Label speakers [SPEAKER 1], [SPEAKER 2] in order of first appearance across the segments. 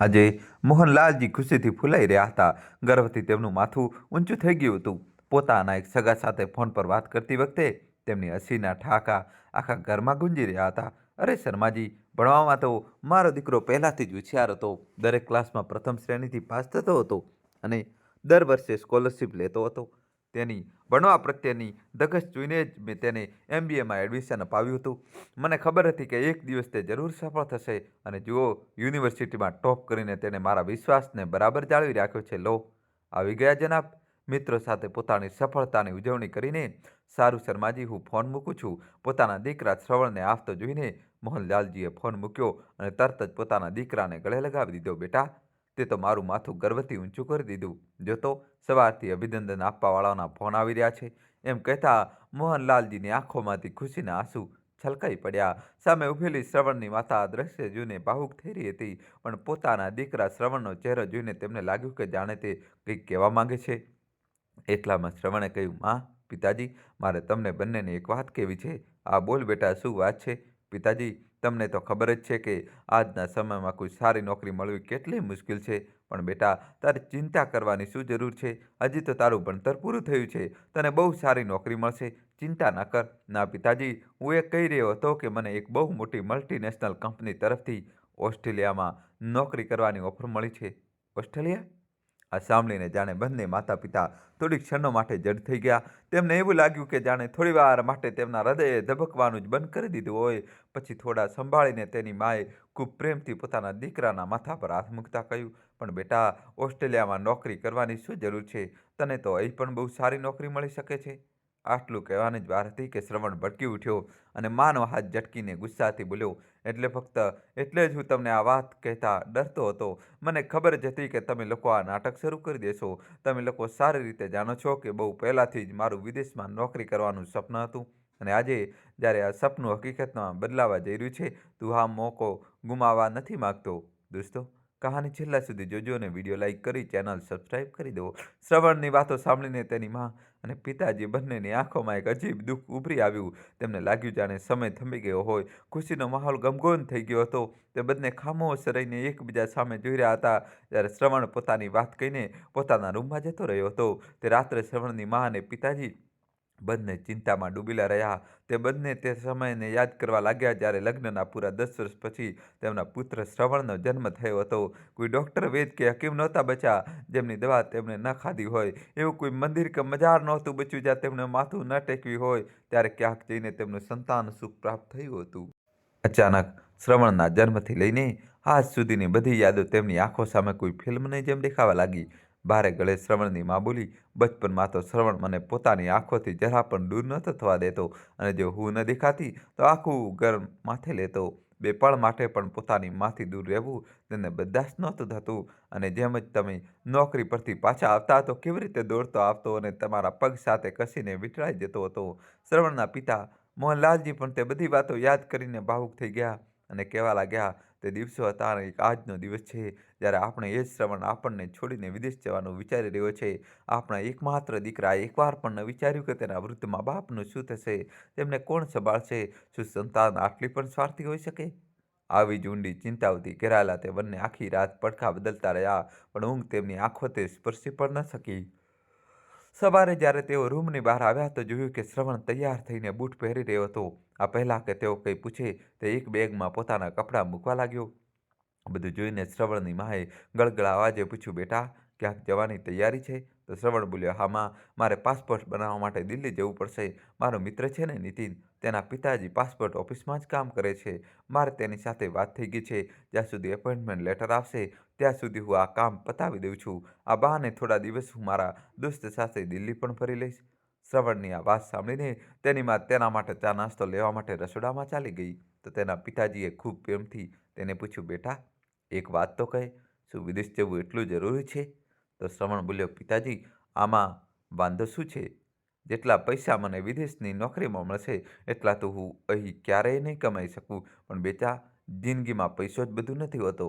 [SPEAKER 1] આજે મોહનલાલજી ખુશીથી ફૂલાઈ રહ્યા હતા. ગર્વથી તેમનું માથું ઊંચું થઈ ગયું હતું. પોતાના એક સગા સાથે ફોન પર વાત કરતી વખતે તેમની હસીના ઠાકા આખા ઘરમાં ગુંજી રહ્યા હતા. અરે શર્માજી, ભણવામાં તો મારો દીકરો પહેલાથી જ હોશિયાર હતો. દરેક ક્લાસમાં પ્રથમ શ્રેણીથી પાસ થતો હતો અને દર વર્ષે સ્કોલરશિપ લેતો હતો. તેની ભણવા પ્રત્યેની ધગશ જોઈને જ મેં તેને MBAમાં એડમિશન અપાવ્યું હતું. મને ખબર હતી કે એક દિવસ તે જરૂર સફળ થશે અને જુઓ, યુનિવર્સિટીમાં ટોપ કરીને તેણે મારા વિશ્વાસને બરાબર જાળવી રાખ્યો છે. લો, આવી ગયા જનાબ. મિત્રો સાથે પોતાની સફળતાની ઉજવણી કરીને, સારું શર્માજી, હું ફોન મૂકું છું. પોતાના દીકરા શ્રવણને આવતો જોઈને મોહનલાલજીએ ફોન મૂક્યો અને તરત જ પોતાના દીકરાને ગળે લગાવી દીધો. બેટા, તે તો મારું માથું ગર્વથી ઊંચું કરી દીધું. જોતો, સવારથી અભિનંદન આપવાવાળાના ફોન આવી રહ્યા છે. એમ કહેતા મોહનલાલજીની આંખોમાંથી ખુશીના આંસુ છલકાઈ પડ્યા. સામે ઊભેલી શ્રવણની માતા આ દ્રશ્ય જોઈને ભાવુક થઈ રહી હતી, પણ પોતાના દીકરા શ્રવણનો ચહેરો જોઈને તેમને લાગ્યું કે જાણે તે કંઈક કહેવા માંગે છે. એટલામાં શ્રવણે કહ્યું, માં, પિતાજી, મારે તમને બંનેને એક વાત કહેવી છે. આ બોલ બેટા, શું વાત છે? પિતાજી, તમને તો ખબર જ છે કે આજના સમયમાં કોઈ સારી નોકરી મળવી કેટલી મુશ્કેલ છે. પણ બેટા, તારે ચિંતા કરવાની શું જરૂર છે? હજી તો તારું ભણતર પૂરું થયું છે. તને બહુ સારી નોકરી મળશે. ચિંતા ના કર. ના પિતાજી, હું એ કહી રહ્યો હતો કે મને એક બહુ મોટી મલ્ટીનેશનલ કંપની તરફથી ઓસ્ટ્રેલિયામાં નોકરી કરવાની ઓફર મળી છે. ઓસ્ટ્રેલિયા? આ સાંભળીને જાણે બંને માતા પિતા થોડીક ક્ષણો માટે જડ થઈ ગયા. તેમને એવું લાગ્યું કે જાણે થોડી વાર માટે તેમના હૃદયે ધબકવાનું જ બંધ કરી દીધું હોય. પછી થોડા સંભાળીને તેની માએ ખૂબ પ્રેમથી પોતાના દીકરાના માથા પર હાથ મૂકતા કહ્યું, પણ બેટા, ઓસ્ટ્રેલિયામાં નોકરી કરવાની શું જરૂર છે? તને તો અહીં પણ બહુ સારી નોકરી મળી શકે છે. આટલું કહેવાની જ વાર હતી કે શ્રવણ ભડકી ઉઠ્યો અને માનો હાથ ઝટકીને ગુસ્સાથી બોલ્યો, એટલે જ હું તમને આ વાત કહેતા ડરતો હતો. મને ખબર જ હતી કે તમે લોકો આ નાટક શરૂ કરી દેશો. તમે લોકો સારી રીતે જાણો છો કે બહુ પહેલાંથી જ મારું વિદેશમાં નોકરી કરવાનું સપનું હતું. અને આજે જ્યારે આ સપનું હકીકતમાં બદલાવા જઈ રહ્યું છે, તું આ મોકો ગુમાવવા નથી માગતો. દોસ્તો, કહાની છેલ્લા સુધી જોજો અને વિડીયો લાઇક કરી ચેનલ સબસ્ક્રાઇબ કરી દો. શ્રવણની વાતો સાંભળીને તેની માં અને પિતાજી બંનેની આંખોમાં એક અજીબ દુઃખ ઉભરી આવ્યું. તેમને લાગ્યું જાણે સમય થંભી ગયો હોય. ખુશીનો માહોલ ગમગોન થઈ ગયો હતો. તે બંને ખામોશ રહીને એકબીજા સામે જોઈ રહ્યા હતા. જ્યારે શ્રવણ પોતાની વાત કહીને પોતાના રૂમમાં જતો રહ્યો હતો, તે રાત્રે શ્રવણની માં અને પિતાજી બંને ચિંતામાં ડૂબેલા રહ્યા. તે બંને તે સમયને યાદ કરવા લાગ્યા જ્યારે લગ્નના પૂરા 10 વર્ષ પછી તેમના પુત્ર શ્રવણનો જન્મ થયો હતો. કોઈ ડૉક્ટર, વૈદ કે હકીમ નહોતા બચ્યા જેમની દવા તેમણે ન ખાધી હોય. એવું કોઈ મંદિર કે મજાર નહોતું બચ્યું જ્યાં તેમણે માથું ન ટેકવ્યું હોય. ત્યારે ક્યાંક જઈને તેમનું સંતાન સુખ પ્રાપ્ત થયું હતું. અચાનક શ્રવણના જન્મથી લઈને આજ સુધીની બધી યાદો તેમની આંખો સામે કોઈ ફિલ્મની જેમ દેખાવા લાગી. ભારે ગળે શ્રવણની માં બોલી, બચપનમાં તો શ્રવણ મને પોતાની આંખોથી જરા પણ દૂર નહોતો થવા દેતો અને જો હું ન દેખાતી તો આખું ઘર માથે લેતો. બે પળ માટે પણ પોતાની માંથી દૂર રહેવું તેને બર્દાશ્ત નહોતું થતું. અને જેમ જ તમે નોકરી પરથી પાછા આવતા તો કેવી રીતે દોડતો આવતો અને તમારા પગ સાથે કસીને વીંટળાઈ જતો હતો. શ્રવણના પિતા મોહનલાલજી પણ તે બધી વાતો યાદ કરીને ભાવુક થઈ ગયા અને કહેવા લાગ્યા, તે દિવસો હતા અને એક આજનો દિવસ છે જ્યારે આપણે એ જ શ્રવણ આપણને છોડીને વિદેશ જવાનું વિચારી રહ્યો છે. આપણા એકમાત્ર દીકરાએ એકવાર પણ ન વિચાર્યું કે તેના વૃદ્ધ મા બાપનું શું થશે, તેમને કોણ સંભાળશે? શું સંતાન આટલી પણ સ્વાર્થી હોઈ શકે? આવી જ ઊંડી ચિંતાઓથી ઘેરાયેલા તે બંને આખી રાત પડખા બદલતા રહ્યા, પણ ઊંઘ તેમની આંખોથી સ્પર્શી પણ ન શકી. સવારે જ્યારે તેઓ રૂમની બહાર આવ્યા તો જોયું કે શ્રવણ તૈયાર થઈને બૂટ પહેરી રહ્યો હતો. આ પહેલાં કે તેઓ કંઈ પૂછે, તે એક બેગમાં પોતાના કપડાં મૂકવા લાગ્યો. બધું જોઈને શ્રવણની માએ ગળગળા અવાજે પૂછ્યું, બેટા, ક્યાંક જવાની તૈયારી છે? તો શ્રવણ બોલ્યો, હા માં, મારે પાસપોર્ટ બનાવવા માટે દિલ્હી જવું પડશે. મારો મિત્ર છે ને નીતિન, તેના પિતાજી પાસપોર્ટ ઓફિસમાં જ કામ કરે છે. મારે તેની સાથે વાત થઈ ગઈ છે. જ્યાં સુધી એપોઇન્ટમેન્ટ લેટર આવશે ત્યાં સુધી હું આ કામ પતાવી દઉં છું. આ બહાને થોડા દિવસ હું મારા દોસ્ત સાથે દિલ્હી પણ ફરી લઈશ. શ્રવણની આ વાત સાંભળીને તેની માં તેના માટે ચા નાસ્તો લેવા માટે રસોડામાં ચાલી ગઈ. તો તેના પિતાજીએ ખૂબ પ્રેમથી તેને પૂછ્યું, બેટા, એક વાત તો કહે, શું વિદેશ જવું એટલું જરૂરી છે? તો શ્રવણ બોલ્યો, પિતાજી, આમાં વાંધો શું છે? જેટલા પૈસા મને વિદેશની નોકરીમાં મળશે એટલા તો હું અહીં ક્યારેય નહીં કમાઈ શકું. પણ બેટા, જિંદગીમાં પૈસો જ બધું નથી હોતો.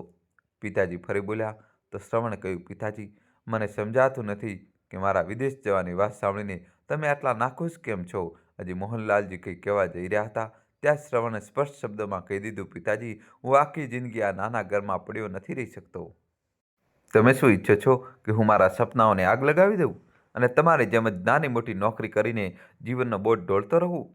[SPEAKER 1] પિતાજી ફરી બોલ્યા. તો શ્રવણે કહ્યું, પિતાજી, મને સમજાતું નથી કે મારા વિદેશ જવાની વાત સાંભળીને તમે આટલા નાખુશ કેમ છો? હજી મોહનલાલજી કંઈ કહેવા જઈ રહ્યા હતા ત્યાં શ્રવણે સ્પષ્ટ શબ્દોમાં કહી દીધું, પિતાજી, હું આખી જિંદગી આ નાના ઘરમાં પડ્યો નથી રહી શકતો. તમે શું ઈચ્છો છો કે હું મારા સપનાઓને આગ લગાવી દઉં અને તમારી જેમ જ નાની મોટી નોકરી કરીને જીવનનો બોજ ઢોળતો રહું?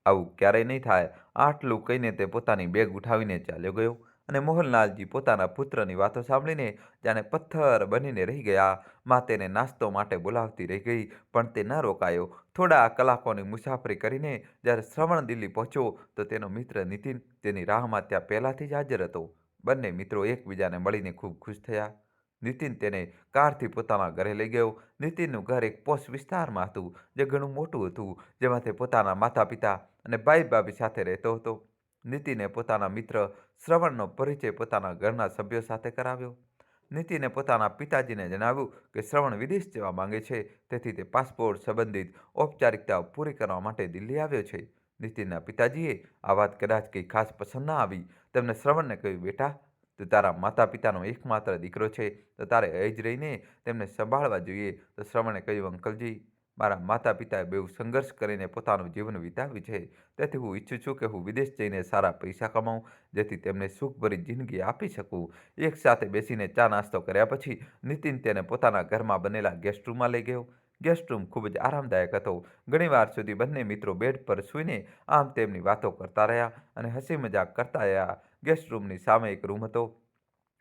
[SPEAKER 1] આવું ક્યારેય નહીં થાય. આટલું કહીને તે પોતાની બેગ ઉઠાવીને ચાલ્યો ગયો અને મોહનલાલજી પોતાના પુત્રની વાતો સાંભળીને જાણે પથ્થર બનીને રહી ગયા. માં તેને નાસ્તો માટે બોલાવતી રહી ગઈ, પણ તે ન રોકાયો. થોડા કલાકોની મુસાફરી કરીને જ્યારે શ્રવણ દિલ્હી પહોંચ્યો તો તેનો મિત્ર નીતિન તેની રાહમાં ત્યાં પહેલાથી જ હાજર હતો. બંને મિત્રો એકબીજાને મળીને ખૂબ ખુશ થયા. નીતિન તેને કારથી પોતાના ઘરે લઈ ગયો. નીતિનનું ઘર એક પોશ વિસ્તારમાં હતું, જે ઘણું મોટું હતું, જેમાં તે પોતાના માતા-પિતા અને ભાઈ-ભાભી સાથે રહેતો હતો. નીતિને પોતાના મિત્ર શ્રવણનો પરિચય પોતાના ઘરના સભ્યો સાથે કરાવ્યો. નીતિને પોતાના પિતાજીને જણાવ્યું કે શ્રવણ વિદેશ જવા માંગે છે, તેથી તે પાસપોર્ટ સંબંધિત ઔપચારિકતાઓ પૂરી કરવા માટે દિલ્હી આવ્યો છે. નીતિનના પિતાજીએ આ વાત કદાચ કંઈ ખાસ પસંદ ના આવી. તેમણે શ્રવણને કહ્યું, બેટા, તું તારા માતા-પિતાનો એકમાત્ર દીકરો છે, તો તારે અહીં જ રહીને તેમને સંભાળવા જોઈએ. તો શ્રવણે કહ્યું, અંકલજી, મારા માતા-પિતાએ બહુ સંઘર્ષ કરીને પોતાનું જીવન વિતાવ્યું છે, તેથી હું ઈચ્છું છું કે હું વિદેશ જઈને સારા પૈસા કમાઉં, જેથી તેમને સુખભરી જિંદગી આપી શકું. એક સાથે બેસીને ચા નાસ્તો કર્યા પછી નીતિન તેને પોતાના ઘરમાં બનેલા ગેસ્ટ રૂમમાં લઈ ગયો. ગેસ્ટ રૂમ ખૂબ જ આરામદાયક હતો. ઘણીવાર સુધી બંને મિત્રો બેડ પર સૂઈને આમ તેમની વાતો કરતા રહ્યા અને હસી મજાક કરતા રહ્યા. ગેસ્ટ રૂમની સામે એક રૂમ હતો,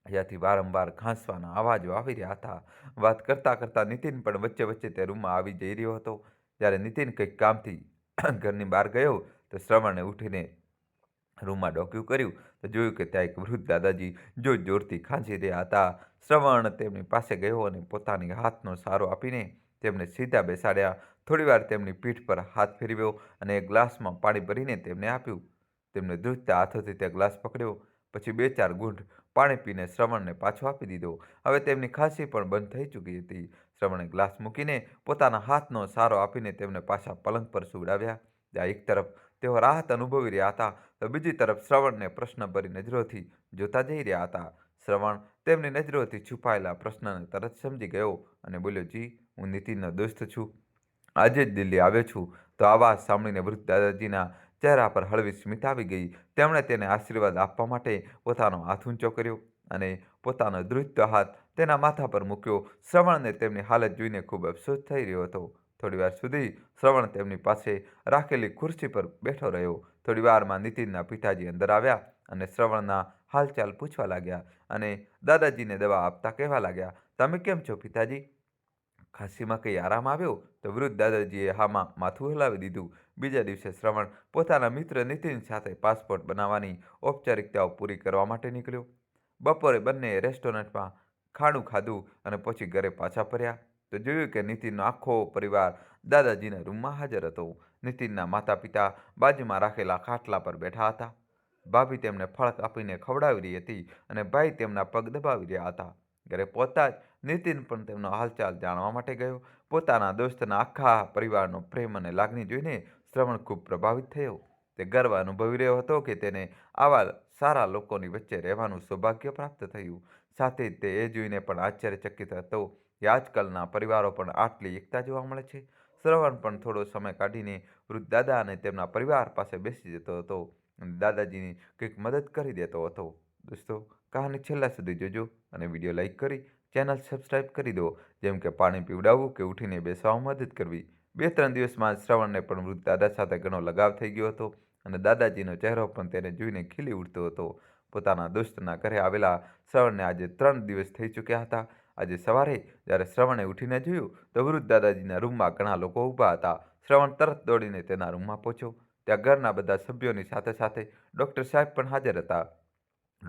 [SPEAKER 1] જ્યાંથી વારંવાર ખાંસવાના અવાજો આવી રહ્યા હતા. વાત કરતાં કરતાં નીતિન પણ વચ્ચે વચ્ચે તે રૂમમાં આવી જઈ રહ્યો હતો. જ્યારે નીતિન કંઈક કામથી ઘરની બહાર ગયો તો શ્રવણે ઉઠીને રૂમમાં ડોકિયું કર્યું તો જોયું કે ત્યાં એક વૃદ્ધ દાદાજી જોર જોરથી ખાંસી રહ્યા હતા. શ્રવણ તેમની પાસે ગયો અને પોતાની હાથનો સહારો આપીને તેમને સીધા બેસાડ્યા. થોડીવાર તેમની પીઠ પર હાથ ફેરવ્યો અને એક ગ્લાસમાં પાણી ભરીને તેમને આપ્યું. તેમને ધ્રુજતા હાથોથી તે ગ્લાસ પકડ્યો. પછી 2-4 ઘૂંટ પાણી પીને શ્રવણને પાછો આપી દીધો. હવે તેમની ખાંસી પણ બંધ થઈ ચૂકી હતી. શ્રવણે ગ્લાસ મૂકીને પોતાના હાથનો સહારો આપીને તેમને પાછા પલંગ પર સુવડાવ્યા. ત્યાં એક તરફ તેઓ રાહત અનુભવી રહ્યા હતા, તો બીજી તરફ શ્રવણને પ્રશ્નભરી નજરોથી જોતા જઈ રહ્યા હતા. શ્રવણ તેમની નજરોથી છુપાયેલા પ્રશ્નને તરત સમજી ગયો અને બોલ્યો, જી, હું નીતિનનો દોસ્ત છું. આજે જ દિલ્હી આવ્યો છું. તો આ વાત સાંભળીને વૃદ્ધ દાદાજીના ચહેરા પર હળવી સ્મિત આવી ગઈ. તેમણે તેને આશીર્વાદ આપવા માટે પોતાનો હાથ ઊંચો કર્યો અને પોતાનો ધ્રુજતો હાથ તેના માથા પર મૂક્યો. શ્રવણને તેમની હાલત જોઈને ખૂબ અફસોસ થઈ રહ્યો હતો. થોડીવાર સુધી શ્રવણ તેમની પાસે રાખેલી ખુરશી પર બેઠો રહ્યો. થોડીવારમાં નીતિનના પિતાજી અંદર આવ્યા અને શ્રવણના હાલચાલ પૂછવા લાગ્યા અને દાદાજીને દવા આપતા કહેવા લાગ્યા, તમે કેમ છો પિતાજી? ખાંસીમાં કંઈ આરામ આવ્યો? તો વૃદ્ધ દાદાજીએ હામાં માથું હલાવી દીધું. બીજા દિવસે શ્રવણ પોતાના મિત્ર નીતિન સાથે પાસપોર્ટ બનાવવાની ઔપચારિકતાઓ પૂરી કરવા માટે નીકળ્યો. બપોરે બંને રેસ્ટોરન્ટમાં ખાણું ખાધું અને પછી ઘરે પાછા ફર્યા તો જોયું કે નીતિનનો આખો પરિવાર દાદાજીના રૂમમાં હાજર હતો. નીતિનના માતા-પિતા બાજુમાં રાખેલા ખાટલા પર બેઠા હતા. ભાભી તેમને ફળ કાપીને ખવડાવી રહી હતી અને ભાઈ તેમના પગ દબાવી રહ્યા હતા. ઘરે પહોંચતા જ નીતિન પણ તેમનો હાલચાલ જાણવા માટે ગયો. પોતાના દોસ્તના આખા પરિવારનો પ્રેમ અને લાગણી જોઈને શ્રવણ ખૂબ પ્રભાવિત થયો. તે ગર્વ અનુભવી રહ્યો હતો કે તેને આવા સારા લોકોની વચ્ચે રહેવાનું સૌભાગ્ય પ્રાપ્ત થયું. સાથે જ તે એ જોઈને પણ આશ્ચર્યચકિત હતો કે આજકાલના પરિવારો પણ આટલી એકતા જોવા મળે છે. શ્રવણ પણ થોડો સમય કાઢીને વૃદ્ધ દાદા અને તેમના પરિવાર પાસે બેસી જતો હતો અને દાદાજીની કંઈક મદદ કરી દેતો હતો. દોસ્તો, કહાની છેલ્લા સુધી જોજો અને વિડીયો લાઈક કરી ચેનલ સબસ્ક્રાઇબ કરી દો, જેમ કે પાણી પીવડાવવું કે ઉઠીને બેસવામાં મદદ કરવી. 2-3 દિવસમાં શ્રવણને પણ વૃદ્ધ દાદા સાથે ઘણો લગાવ થઈ ગયો હતો અને દાદાજીનો ચહેરો પણ તેને જોઈને ખીલી ઉઠતો હતો. પોતાના દોસ્તના ઘરે આવેલા શ્રવણને આજે 3 દિવસ થઈ ચૂક્યા હતા. આજે સવારે જ્યારે શ્રવણે ઉઠીને જોયું તો વૃદ્ધ દાદાજીના રૂમમાં ઘણા લોકો ઊભા હતા. શ્રવણ તરત દોડીને તેના રૂમમાં પહોંચ્યો. ત્યાં ઘરના બધા સભ્યોની સાથે સાથે ડૉક્ટર સાહેબ પણ હાજર હતા.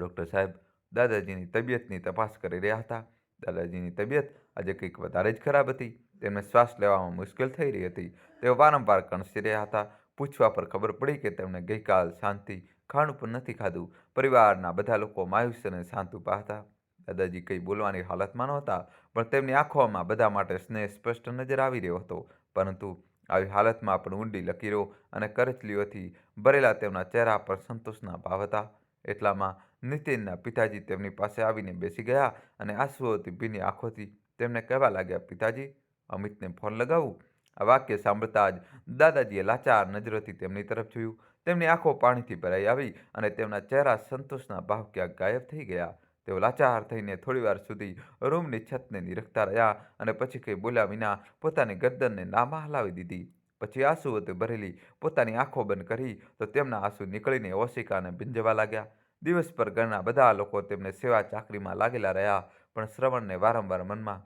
[SPEAKER 1] ડૉક્ટર સાહેબ દાદાજીની તબિયતની તપાસ કરી રહ્યા હતા. દાદાજીની તબિયત આજે કંઈક વધારે જ ખરાબ હતી. તેમને શ્વાસ લેવામાં મુશ્કેલ થઈ રહી હતી. તેઓ વારંવાર કણસી રહ્યા હતા. પૂછવા પર ખબર પડી કે તેમણે ગઈકાલ સાંજથી ખાણું પણ નથી ખાધું. પરિવારના બધા લોકો માયુસ અને શાંત ઊભા હતા. દાદાજી કંઈ બોલવાની હાલતમાં નહોતા, પણ તેમની આંખોમાં બધા માટે સ્નેહ સ્પષ્ટ નજર આવી રહ્યો હતો. પરંતુ આવી હાલતમાં પણ ઊંડી લકીરો અને કરચલીઓથી ભરેલા તેમના ચહેરા પર સંતોષના ભાવ હતા. એટલામાં નીતિનના પિતાજી તેમની પાસે આવીને બેસી ગયા અને આંસુઓથી ભીની આંખોથી તેમને કહેવા લાગ્યા, પિતાજી, અમિતને ફોન લગાવું? આ વાક્ય સાંભળતા જ દાદાજીએ લાચાર નજરોથી તેમની તરફ જોયું. તેમની આંખો પાણીથી ભરાઈ આવી અને તેમના ચહેરા સંતોષના ભાવ ક્યાંક ગાયબ થઈ ગયા. તેઓ લાચાર થઈને થોડીવાર સુધી રૂમની છતને નિરખતા રહ્યા અને પછી કંઈ બોલ્યા વિના પોતાની ગરદનને નામાં હલાવી દીધી. પછી આંસુઓથી ભરેલી પોતાની આંખો બંધ કરી તો તેમના આંસુ નીકળીને ઓશિકાને ભીંજવા લાગ્યા. દિવસભર ઘરના બધા લોકો તેમને સેવા ચાકરીમાં લાગેલા રહ્યા, પણ શ્રવણને વારંવાર મનમાં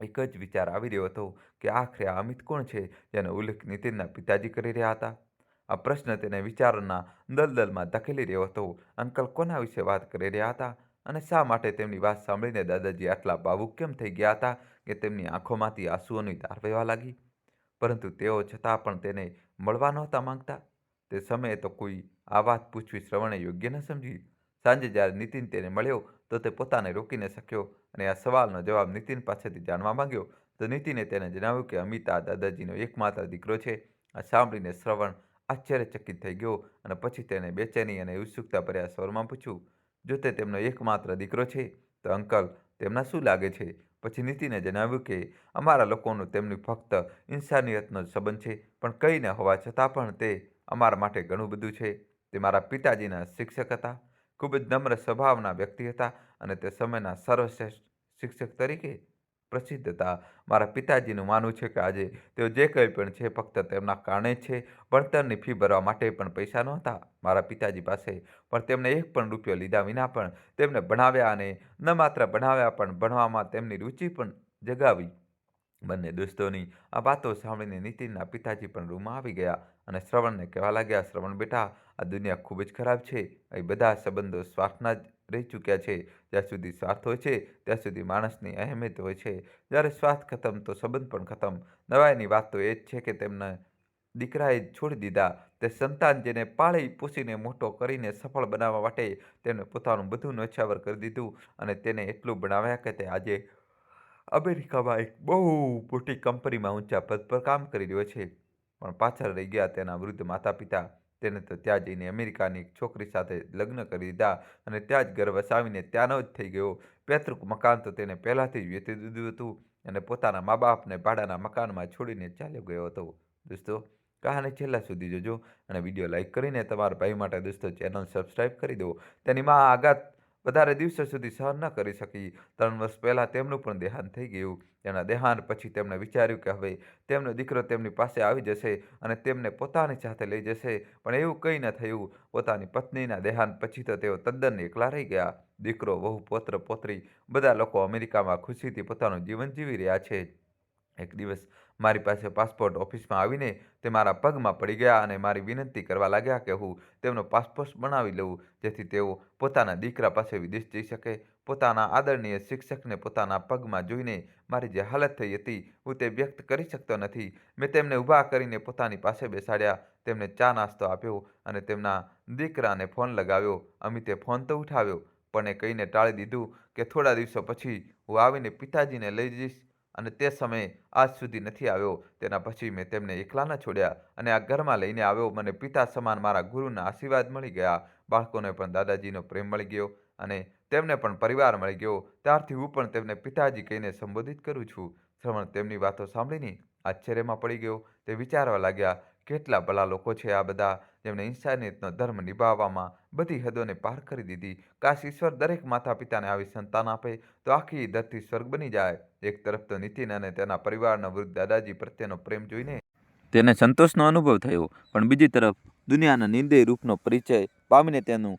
[SPEAKER 1] એક જ વિચાર આવી રહ્યો હતો કે આખરે આ અમિત કોણ છે જેનો ઉલ્લેખ નીતિનના પિતાજી કરી રહ્યા હતા. આ પ્રશ્ન તેને વિચારોના દલદલમાં ધકેલી રહ્યો હતો. અંકલ કોના વિશે વાત કરી રહ્યા હતા અને શા માટે તેમની વાત સાંભળીને દાદાજી આટલા ભાવુક કેમ થઈ ગયા હતા કે તેમની આંખોમાંથી આંસુઓની ધાર વહેવા લાગી? પરંતુ તેઓ છતાં પણ તેને મળવા નહોતા માંગતા. તે સમયે તો કોઈ આ વાત પૂછવી શ્રવણે યોગ્ય ન સમજી. સાંજે જ્યારે નીતિન તેને મળ્યો તો તે પોતાને રોકી ન શક્યો અને આ સવાલનો જવાબ નીતિન પાસેથી જાણવા માંગ્યો. તો નીતિને તેને જણાવ્યું કે અમિત આ દાદાજીનો એકમાત્ર દીકરો છે. આ સાંભળીને શ્રવણ આશ્ચર્યચકિત થઈ ગયો અને પછી તેને બેચેની અને ઉત્સુકતા ભર્યા સ્વરમાં પૂછ્યું, જો તે તેમનો એકમાત્ર દીકરો છે તો અંકલ તેમના શું લાગે છે? પછી નીતિને જણાવ્યું કે અમારા લોકોનું તેમની ફક્ત ઇન્સાનિયતનો જ સંબંધ છે, પણ કંઈ ન હોવા છતાં પણ તે અમારા માટે ઘણું બધું છે. તે મારા પિતાજીના શિક્ષક હતા. ખૂબ જ નમ્ર સ્વભાવના વ્યક્તિ હતા અને તે સમયના સર્વશ્રેષ્ઠ શિક્ષક તરીકે પ્રસિદ્ધ હતા. મારા પિતાજીનું માનવું છે કે આજે તેઓ જે કંઈ પણ છે ફક્ત તેમના કારણે જ છે. ભણતરની ફી ભરવા માટે પણ પૈસા નહોતા મારા પિતાજી પાસે, પણ તેમણે એક પણ રૂપિયો લીધા વિના પણ તેમને ભણાવ્યા અને ન માત્ર ભણાવ્યા પણ ભણવામાં તેમની રુચિ પણ જગાવી. બંને દોસ્તોની આ વાતો સાંભળીને નીતિનના પિતાજી પણ રૂમમાં આવી ગયા અને શ્રવણને કહેવા લાગ્યા, શ્રવણ બેટા, આ દુનિયા ખૂબ જ ખરાબ છે. અહીં બધા સંબંધો સ્વાર્થના જ રહી ચૂક્યા છે. જ્યાં સુધી સ્વાર્થ હોય છે ત્યાં સુધી માણસની અહેમિયત હોય છે. જ્યારે સ્વાર્થ ખતમ તો સંબંધ પણ ખતમ. નવાઈની વાત તો એ જ છે કે તેમના દીકરાએ છોડી દીધા. તે સંતાન જેને પાળી પોષીને મોટો કરીને સફળ બનાવવા માટે તેમણે પોતાનું બધું ન્યોછાવર કરી દીધું અને તેને એટલું ભણાવ્યા કે તે આજે અમેરિકામાં એક બહુ મોટી કંપનીમાં ઊંચા પદ પર કામ કરી રહ્યો છે. પણ પાછળ રહી ગયા તેના વૃદ્ધ માતા પિતા. તેને તો ત્યાં જઈને અમેરિકાની એક છોકરી સાથે લગ્ન કરી દીધા અને ત્યાં જ ઘર વસાવીને ત્યાંનો જ થઈ ગયો. પૈતૃક મકાન તો તેને પહેલાંથી જ વેચી દીધું હતું અને પોતાના મા બાપને ભાડાના મકાનમાં છોડીને ચાલ્યો ગયો હતો. દોસ્તો, કહાની છેલ્લા સુધી જોજો અને વિડીયો લાઈક કરીને તમારા ભાઈ માટે દોસ્તો ચેનલ સબસ્ક્રાઈબ કરી દો. તેની માં આઘાત વધારે દિવસો સુધી સહન ન કરી શકી. 3 વર્ષ પહેલાં તેમનું પણ દેહાંત થઈ ગયું. તેના દેહાંત પછી તેમણે વિચાર્યું કે હવે તેમનો દીકરો તેમની પાસે આવી જશે અને તેમને પોતાની સાથે લઈ જશે, પણ એવું કંઈ ન થયું. પોતાની પત્નીના દેહાંત પછી તો તેઓ તદ્દન એકલા રહી ગયા. દીકરો, વહુ, પૌત્ર, પૌત્રી બધા લોકો અમેરિકામાં ખુશીથી પોતાનું જીવન જીવી રહ્યા છે. એક દિવસ મારી પાસે પાસપોર્ટ ઓફિસમાં આવીને તે મારા પગમાં પડી ગયા અને મારી વિનંતી કરવા લાગ્યા કે હું તેમનો પાસપોર્ટ બનાવી લઉં, જેથી તેઓ પોતાના દીકરા પાસે વિદેશ જઈ શકે. પોતાના આદરણીય શિક્ષકને પોતાના પગમાં જોઈને મારી જે હાલત થઈ હતી હું તે વ્યક્ત કરી શકતો નથી. મેં તેમને ઊભા કરીને પોતાની પાસે બેસાડ્યા, તેમને ચા નાસ્તો આપ્યો અને તેમના દીકરાને ફોન લગાવ્યો. અમિતે ફોન તો ઉઠાવ્યો, પણ એ કહીને ટાળી દીધું કે થોડા દિવસો પછી હું આવીને પિતાજીને લઈ જઈશ અને તે સમયે આજ સુધી નથી આવ્યો. તેના પછી મેં તેમને એકલા ન છોડ્યા અને આ ઘરમાં લઈને આવ્યો. મને પિતા સમાન મારા ગુરુના આશીર્વાદ મળી ગયા. બાળકોને પણ દાદાજીનો પ્રેમ મળી ગયો અને તેમને પણ પરિવાર મળી ગયો. ત્યારથી હું પણ તેમને પિતાજી કહીને સંબોધિત કરું છું. શ્રવણ તેમની વાતો સાંભળીને આશ્ચર્યમાં પડી ગયો. તે વિચારવા લાગ્યા, કેટલા ભલા લોકો છે આ બધા, જેમણે ઇન્સાનિયતનો ધર્મ નિભાવવામાં બધી હદોને પાર કરી દીધી. કાશ ઈશ્વર દરેક માતા પિતાને આવી સંતાન આપે તો આખી ધરતી સ્વર્ગ બની જાય. એક તરફ તો નીતિન અને તેના પરિવારના વૃદ્ધ દાદાજી પ્રત્યેનો પ્રેમ જોઈને તેને સંતોષનો અનુભવ થયો, પણ બીજી તરફ દુનિયાના નિર્દય રૂપનો પરિચય પામીને તેનું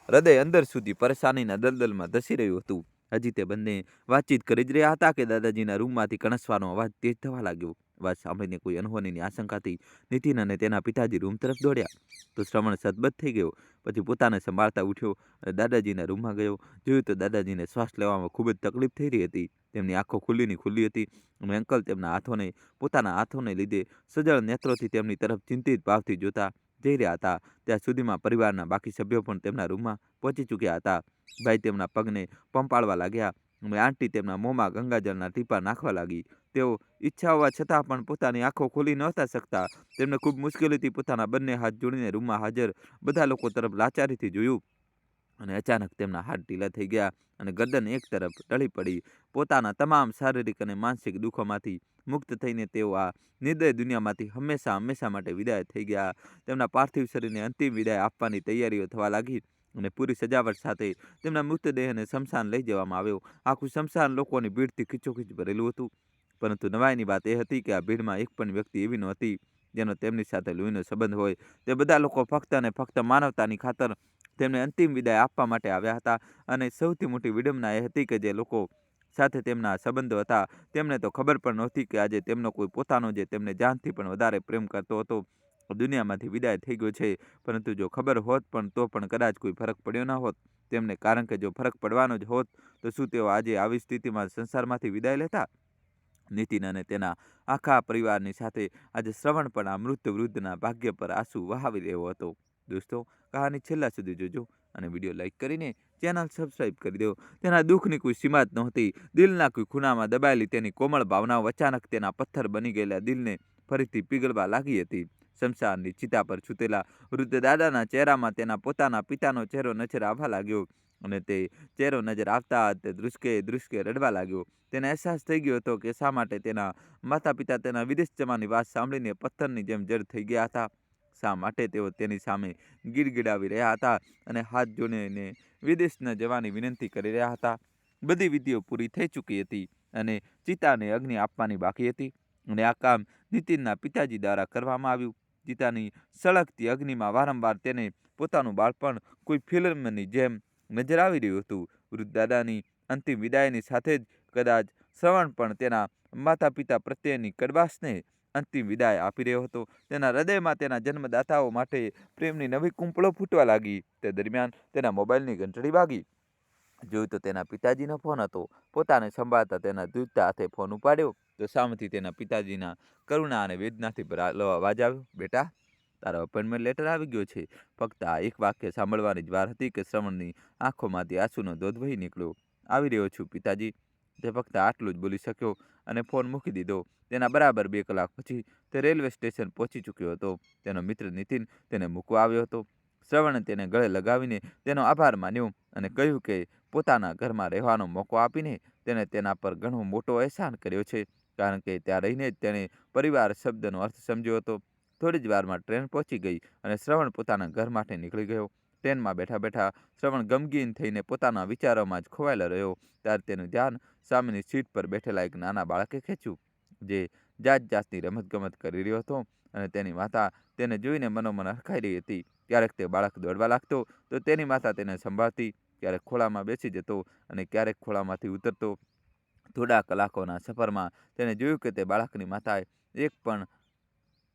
[SPEAKER 1] હૃદય અંદર સુધી પરેશાનીના દલદલમાં ધસી રહ્યું હતું. હજી તે બંને વાતચીત કરી જ રહ્યા હતા કે દાદાજીના રૂમમાંથી કણસવાનો અવાજ તેજ થવા લાગ્યો. અવાજ સાંભળીને કોઈ અનહોનીની આશંકાથી નીતિન અને તેના પિતાજી રૂમ તરફ દોડ્યા. તો શ્રવણ સદબદ્ધ થઈ ગયો. પછી પોતાને સંભાળતા ઉઠ્યો અને દાદાજીના રૂમમાં ગયો. જોયું તો દાદાજીને શ્વાસ લેવામાં ખૂબ જ તકલીફ થઈ રહી હતી. તેમની આંખો ખુલ્લીની ખુલ્લી હતી અને અંકલ તેમના પોતાના હાથોને લીધે સજળ નેત્રોથી તેમની તરફ ચિંતિત ભાવથી જોતા જઈ રહ્યા હતા. ત્યાં સુધીમાં પરિવારના બાકી સભ્યો પણ તેમના રૂમમાં પહોંચી ચૂક્યા હતા. ભાઈ તેમના પગને પંપાળવા લાગ્યા અને આંટી તેમના મોંમાં ગંગાજળના ટીપા નાખવા લાગી. તેઓ ઈચ્છા હોવા છતાં પણ પોતાની આંખો ખોલી નહોતા શકતા. તેમણે ખૂબ મુશ્કેલીથી પોતાના બંને હાથ જોડીને રૂમમાં હાજર બધા લોકો તરફ લાચારીથી જોયું અને અચાનક તેમના હાથ ઢીલા થઈ ગયા અને ગરદન એક તરફ ઢળી પડી. પોતાના તમામ શારીરિક અને માનસિક દુઃખોમાંથી મુક્ત થઈને તેઓ આ નિર્દય દુનિયામાંથી હંમેશા માટે વિદાય થઈ ગયા. તેમના પાર્થિવ શરીરને અંતિમ વિદાય આપવાની તૈયારીઓ થવા લાગી અને પૂરી સજાવટ સાથે તેમના મૃતદેહને સ્મશાન લઈ જવામાં આવ્યો. આખું સ્મશાન લોકોની ભીડથી ખીચોખીચ ભરેલું હતું. પરંતુ નવાઈની વાત એ હતી કે આ ભીડમાં એક પણ વ્યક્તિ એવી નહોતી જેનો તેમની સાથે લોહીનો સંબંધ હોય. તે બધા લોકો ફક્ત અને ફક્ત માનવતાની ખાતર તેમને અંતિમ વિદાય આપવા માટે આવ્યા હતા. અને સૌથી મોટી વિડંબના એ હતી કે જે લોકો સાથે તેમના સંબંધો હતા તેમને તો ખબર પણ નહોતી કે આજે તેમનો કોઈ પોતાનો જે તેમને જાનથી પણ વધારે પ્રેમ કરતો હતો દુનિયામાંથી વિદાય થઈ ગયો છે. પરંતુ જો ખબર હોત પણ તો પણ કદાચ કોઈ ફરક પડ્યો ન હોત તેમને, કારણ કે જો ફરક પડવાનો જ હોત તો શું તેઓ આજે આવી સ્થિતિમાં સંસારમાંથી વિદાય લેતા? નીતિન અને તેના આખા પરિવારની સાથે આજે શ્રવણ પણ આ મૃત વૃદ્ધના ભાગ્ય પર આંસુ વહાવી રહ્યો હતો. દોસ્તો, કહાની છેલ્લા સુધી જોજો અને વિડીયો લાઈક કરીને ચેનલ સબસ્ક્રાઇબ કરી દો. તેના દુઃખની કોઈ સીમા જ નહોતી. દિલના કોઈ ખૂણામાં દબાયેલી તેની કોમળ ભાવનાઓ અચાનક તેના પથ્થર બની ગયેલા દિલને ફરીથી પીગળવા લાગી હતી. શમશાનની ચિતા પર છૂટેલા વૃદ્ધ દાદાના ચહેરામાં તેના પોતાના પિતાનો ચહેરો નજર આવવા લાગ્યો અને તે ચહેરો નજર આવતા તે ધ્રુસકે ધ્રુસકે રડવા લાગ્યો. તેને અહેસાસ થઈ ગયો હતો કે શા માટે તેના માતા પિતા તેના વિદેશ જવાની વાત સાંભળીને પથ્થરની જેમ જડ થઈ ગયા હતા. શા માટે તેઓ તેની સામે ગીડગીડાવી રહ્યા હતા અને હાથ જોડીને વિદેશ ન જવાની વિનંતી કરી રહ્યા હતા. બધી વિધિઓ પૂરી થઈ ચૂકી હતી અને ચિતાને અગ્નિ આપવાની બાકી હતી અને આ કામ નીતિનના પિતાજી દ્વારા કરવામાં આવ્યું. ચિતાની સળગતી અગ્નિમાં વારંવાર તેને પોતાનું બાળપણ કોઈ ફિલ્મની જેમ નજર આવી રહ્યું હતું. વૃદ્ધ દાદાની અંતિમ વિદાયની સાથે જ કદાચ શ્રવણ પણ તેના માતા પિતા પ્રત્યેની કડવાશને અંતિમ વિદાય આપી રહ્યો હતો. તેના હૃદયમાં તેના જન્મદાતાઓ માટે પ્રેમની નવી કુંપળો ફૂટવા લાગી. તે દરમિયાન તેના મોબાઈલની ઘંટડી વાગી. જોયું તો તેના પિતાજીનો ફોન હતો. પોતાને સંભાળતા તેના ધ્રુજતા હાથે ફોન ઉપાડ્યો તો સામેથી તેના પિતાજીના કરુણા અને વેદનાથી ભરાયેલો અવાજ આવ્યો, બેટા, તારો અપોઇન્ટમેન્ટ લેટર આવી ગયો છે. ફક્ત આ એક વાક્ય સાંભળવાની જ વાર હતી કે શ્રવણની આંખોમાંથી આંસુનો ધોધ વહી નીકળ્યો. આવી રહ્યો છું પિતાજી, તે ફક્ત આટલું જ બોલી શક્યો અને ફોન મૂકી દીધો. તેના બરાબર 2 કલાક પછી તે રેલવે સ્ટેશન પહોંચી ચૂક્યો હતો. તેનો મિત્ર નીતિન તેને મૂકવા આવ્યો હતો. શ્રવણે તેને ગળે લગાવીને તેનો આભાર માન્યો અને કહ્યું કે પોતાના ઘરમાં રહેવાનો મોકો આપીને તેને તેના પર ઘણો મોટો અહેસાન કર્યો છે, કારણ કે ત્યાં રહીને જ તેણે પરિવાર શબ્દનો અર્થ સમજ્યો હતો. થોડી જ વારમાં ટ્રેન પહોંચી ગઈ અને શ્રવણ પોતાના ઘર માટે નીકળી ગયો. ટ્રેનમાં બેઠા બેઠા શ્રવણ ગમગીન થઈને પોતાના વિચારોમાં જ ખોવાયેલો રહ્યો. ત્યારે તેનું ધ્યાન સામેની સીટ પર બેઠેલા એક નાના બાળકે ખેંચ્યું, જે જાત જાતની રમતગમત કરી રહ્યો હતો અને તેની માતા તેને જોઈને મનોમન હરખાઈ રહી હતી. ક્યારેક તે બાળક દોડવા લાગતો તો તેની માતા તેને સંભાળતી, ક્યારેક ખોળામાં બેસી જતો અને ક્યારેક ખોળામાંથી ઉતરતો. થોડા કલાકોના સફરમાં તેને જોયું કે તે બાળકની માતાએ એક પણ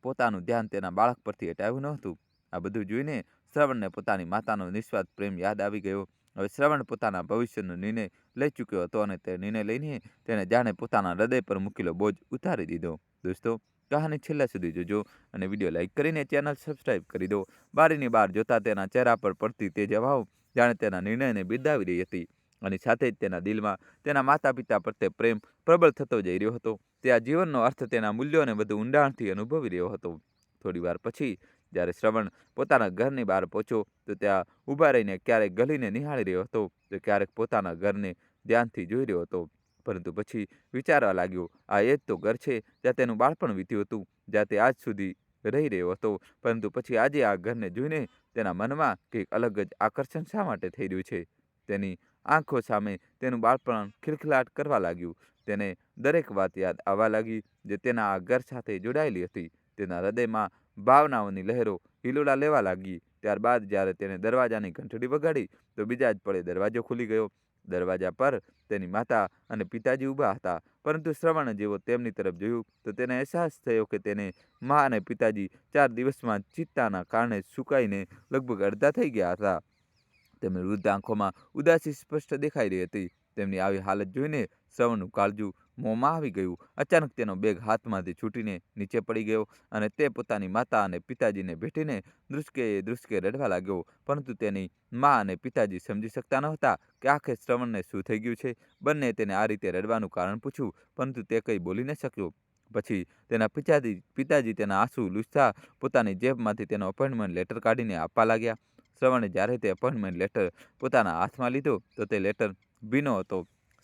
[SPEAKER 1] પોતાનું ધ્યાન તેના બાળક પરથી હટાવ્યું નહોતું. આ બધું જોઈને શ્રવણને પોતાની માતાનો નિસ્વાર્થ પ્રેમ યાદ આવી ગયો. હવે શ્રવણ પોતાના ભવિષ્યનો નિર્ણય લઈ ચૂક્યો હતો અને તે નિર્ણય લઈને તેને જાણે પોતાના હૃદય પર મૂકેલો બોજ ઉતારી દીધો. દોસ્તો, કહાની છેલ્લા સુધી જોજો અને વિડીયો લાઈક કરીને ચેનલ સબસ્ક્રાઇબ કરી દો. બારીની બહાર જોતા તેના ચહેરા પર પડતી તેજ હવાઓ જાણે તેના નિર્ણયને બિરદાવી રહી હતી અને સાથે જ તેના દિલમાં તેના માતા પિતા પ્રત્યે પ્રેમ પ્રબળ થતો જઈ રહ્યો હતો. તે આ જીવનનો અર્થ તેના મૂલ્યોને વધુ ઊંડાણથી અનુભવી રહ્યો હતો. થોડી વાર પછી જ્યારે શ્રવણ પોતાના ઘરની બહાર પહોંચ્યો તો ત્યાં ઊભા રહીને ક્યારેક ગલીને નિહાળી રહ્યો હતો તો ક્યારેક પોતાના ઘરને ધ્યાનથી જોઈ રહ્યો હતો. પરંતુ પછી વિચારવા લાગ્યો, આ એ જ તો ઘર છે જ્યાં તેનું બાળપણ વીત્યું હતું, જ્યાં તે આજ સુધી રહી રહ્યો હતો. પરંતુ પછી આજે આ ઘરને જોઈને તેના મનમાં કંઈક અલગ જ આકર્ષણ શા માટે થઈ રહ્યું છે? તેની આંખો સામે તેનું બાળપણ ખિલખિલાટ કરવા લાગ્યું. તેને દરેક વાત યાદ આવવા લાગી જે તેના આ ઘર સાથે જોડાયેલી હતી. તેના હૃદયમાં ભાવનાઓની લહેરો હિલોળા લેવા લાગી. ત્યારબાદ જ્યારે તેણે દરવાજાની ઘંટડી વગાડી તો બીજા જ પળે દરવાજો ખુલી ગયો. દરવાજા પર તેની માતા અને પિતાજી ઊભા હતા. પરંતુ શ્રવણે જેવો તેમની તરફ જોયું તો તેને અહેસાસ થયો કે તેને મા અને પિતાજી 4 દિવસમાં ચિત્તાના કારણે સુકાઈને લગભગ અડધા થઈ ગયા હતા. તેમની વૃદ્ધ આંખોમાં ઉદાસી સ્પષ્ટ દેખાઈ રહી હતી. તેમની આવી હાલત જોઈને શ્રવણનું કાળજું મોંમાં આવી ગયું. અચાનક તેનો બેગ હાથમાંથી છૂટીને નીચે પડી ગયો અને તે પોતાની માતા અને પિતાજીને ભેટીને ધ્રુસકે ધ્રુસકે રડવા લાગ્યો. પરંતુ તેની મા અને પિતાજી સમજી શકતા નહોતા કે આખરે શ્રવણને શું થઈ ગયું છે. બંને તેને આ રીતે રડવાનું કારણ પૂછ્યું, પરંતુ તે કંઈ બોલી ન શક્યો. પછી તેના પિતાજી તેના આંસુ લૂછતા પોતાની જેબમાંથી તેનો અપોઇન્ટમેન્ટ લેટર કાઢીને આપવા લાગ્યા. શ્રવણે જ્યારે તે અપોઇન્ટમેન્ટ લેટર પોતાના હાથમાં લીધો તો તે લેટર ભીનો હતો.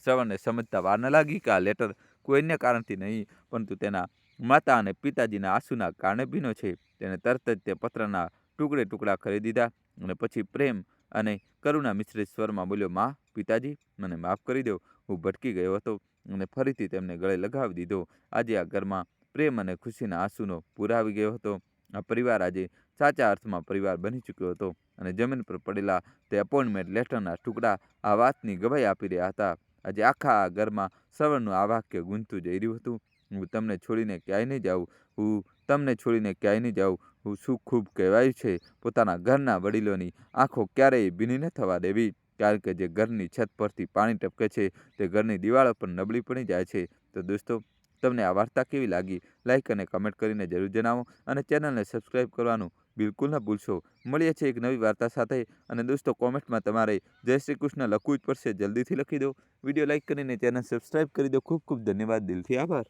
[SPEAKER 1] શ્રવણને સમજતા વાર ન લાગી કે આ લેટર કોઈ અન્ય કારણથી નહીં પરંતુ તેના માતા અને પિતાજીના આંસુના કારણે ભીનો છે. તેણે તરત જ તે પત્રના ટુકડા કરી દીધા અને પછી પ્રેમ અને કરુણા મિશ્રિત સ્વરમાં બોલ્યો, માં, પિતાજી, મને માફ કરી દો. હું ભટકી ગયો હતો અને ફરીથી તેમને ગળે લગાવી દીધો. આજે આ ઘરમાં પ્રેમ અને ખુશીના આંસુનો પૂર આવી ગયો હતો. આ પરિવાર આજે સાચા અર્થમાં પરિવાર બની ચૂક્યો હતો અને જમીન પર પડેલા તે અપોઇન્ટમેન્ટ લેટરના ટુકડા આ વાતની ગવાહી આપી રહ્યા હતા. આજે આખા ઘરમાં શ્રવણનું આ વાક્ય ગૂંજતું જઈ રહ્યું હતું, હું તમને છોડીને ક્યાંય નહીં જાઉં, હું તમને છોડીને ક્યાંય નહીં જાઉં. હું શું ખૂબ કહેવાયું છે, પોતાના ઘરના વડીલોની આંખો ક્યારેય ભીની ન થવા દેવી, કારણ કે જે ઘરની છત પરથી પાણી ટપકે છે તે ઘરની દિવાળો પર નબળી પડી જાય છે. તો દોસ્તો, તમને આ વાર્તા કેવી લાગી? લાઇક અને કમેન્ટ કરીને જરૂર જણાવો અને ચેનલને સબસ્ક્રાઈબ કરવાનું બિલકુલ ન ભૂલશો. મળીએ છીએ એક નવી વાર્તા સાથે. અને દોસ્તો, કોમેન્ટમાં તમારે જય શ્રી કૃષ્ણ લખવું જ પડશે. જલ્દીથી લખી દો. વિડીયો લાઇક કરીને ચેનલ સબસ્ક્રાઈબ કરી દો. ખૂબ ખૂબ ધન્યવાદ. દિલથી આભાર.